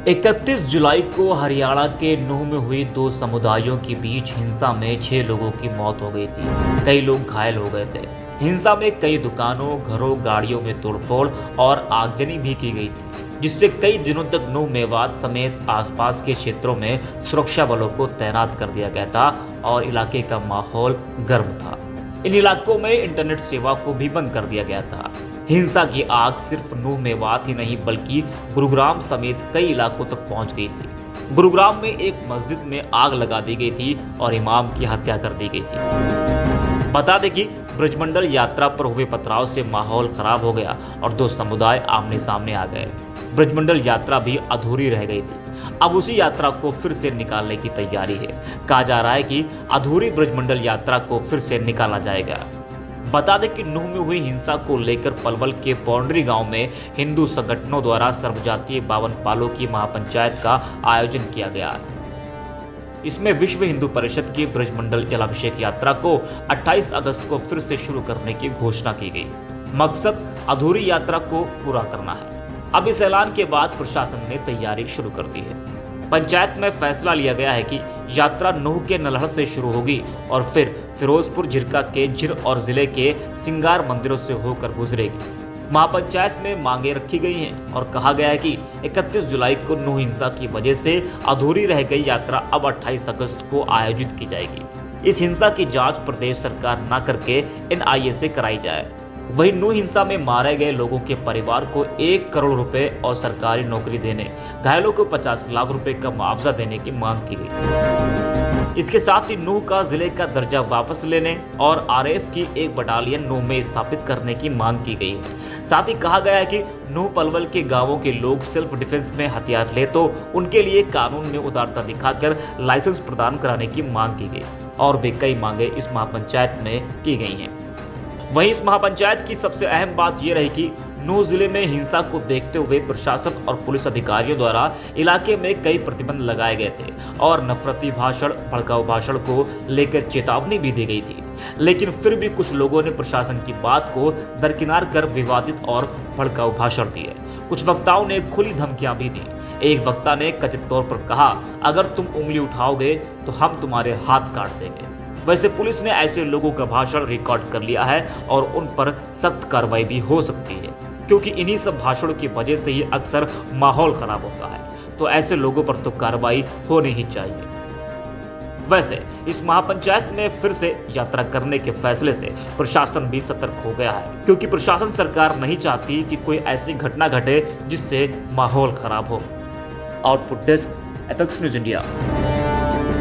31 जुलाई को हरियाणा के नूंह में हुई दो समुदायों के बीच हिंसा में 6 लोगों की मौत हो गई थी। कई लोग घायल हो गए थे। हिंसा में कई दुकानों, घरों, गाड़ियों में तोड़फोड़ और आगजनी भी की गई थी, जिससे कई दिनों तक नूंह मेवात समेत आसपास के क्षेत्रों में सुरक्षा बलों को तैनात कर दिया गया था और इलाके का माहौल गर्म था। इन इलाकों में इंटरनेट सेवा को भी बंद कर दिया गया था। हिंसा की आग सिर्फ नूंह मेवात ही नहीं बल्कि गुरुग्राम समेत कई इलाकों तक पहुंच गई थी। गुरुग्राम में एक मस्जिद में आग लगा दी गई थी और इमाम की हत्या कर दी गई थी। बता दें कि ब्रजमंडल यात्रा पर हुए पथराव से माहौल खराब हो गया और दो समुदाय आमने सामने आ गए। ब्रजमंडल यात्रा भी अधूरी रह गई थी। अब उसी यात्रा को फिर से निकालने की तैयारी है। कहा जा रहा है कि अधूरी ब्रजमंडल यात्रा को फिर से निकाला जाएगा। बता दें कि नूंह में हुई हिंसा को लेकर पलवल के पौंडरी गांव में हिंदू संगठनों द्वारा सर्वजातीय 52 पालों की महापंचायत का आयोजन किया गया। इसमें विश्व हिंदू परिषद की ब्रजमंडल जलाभिषेक यात्रा को 28 अगस्त को फिर से शुरू करने की घोषणा की गई। मकसद अधूरी यात्रा को पूरा करना है। अब इस ऐलान के बाद प्रशासन ने तैयारी शुरू कर दी है। पंचायत में फैसला लिया गया है कि यात्रा नूंह के नलहड़ से शुरू होगी और फिर फिरोजपुर झिरका के झिर और जिले के सिंगार मंदिरों से होकर गुजरेगी। महापंचायत में मांगे रखी गई हैं और कहा गया है कि 31 जुलाई को नूंह हिंसा की वजह से अधूरी रह गई यात्रा अब 28 अगस्त को आयोजित की जाएगी। इस हिंसा की जांच प्रदेश सरकार न करके NIA से कराई जाए। वहीं नूंह हिंसा में मारे गए लोगों के परिवार को 1 करोड़ रुपए और सरकारी नौकरी देने, घायलों को 50 लाख रुपए का मुआवजा देने की मांग की गई। इसके साथ ही नूंह का जिले का दर्जा वापस लेने और RAF की एक बटालियन नूंह में स्थापित करने की मांग की गई है। साथ ही कहा गया है कि नूंह पलवल के गांवों के लोग सेल्फ डिफेंस में हथियार ले तो उनके लिए कानून में उदारता दिखाकर लाइसेंस प्रदान कराने की मांग की गई और भी कई मांगे इस महापंचायत में की गई हैं। वहीं इस महापंचायत की सबसे अहम बात यह रही कि नूंह जिले में हिंसा को देखते हुए प्रशासन और पुलिस अधिकारियों द्वारा इलाके में कई प्रतिबंध लगाए गए थे और नफरती भाषण, भड़काऊ भाषण को लेकर चेतावनी भी दी गई थी। लेकिन फिर भी कुछ लोगों ने प्रशासन की बात को दरकिनार कर विवादित और भड़काऊ भाषण दिए। कुछ वक्ताओं ने खुली धमकियां भी दी। एक वक्ता ने कथित तौर पर कहा, अगर तुम उंगली उठाओगे तो हम तुम्हारे हाथ काट देंगे। वैसे पुलिस ने ऐसे लोगों का भाषण रिकॉर्ड कर लिया है और उन पर सख्त कार्रवाई भी हो सकती है, क्योंकि इन्हीं सब भाषणों की वजह से ही अक्सर माहौल खराब होता है। तो ऐसे लोगों पर तो कार्रवाई होनी ही चाहिए। वैसे इस महापंचायत में फिर से यात्रा करने के फैसले से प्रशासन भी सतर्क हो गया है, क्योंकि प्रशासन सरकार नहीं चाहती कि कोई ऐसी घटना घटे जिससे माहौल खराब हो। Output desk, apex news India.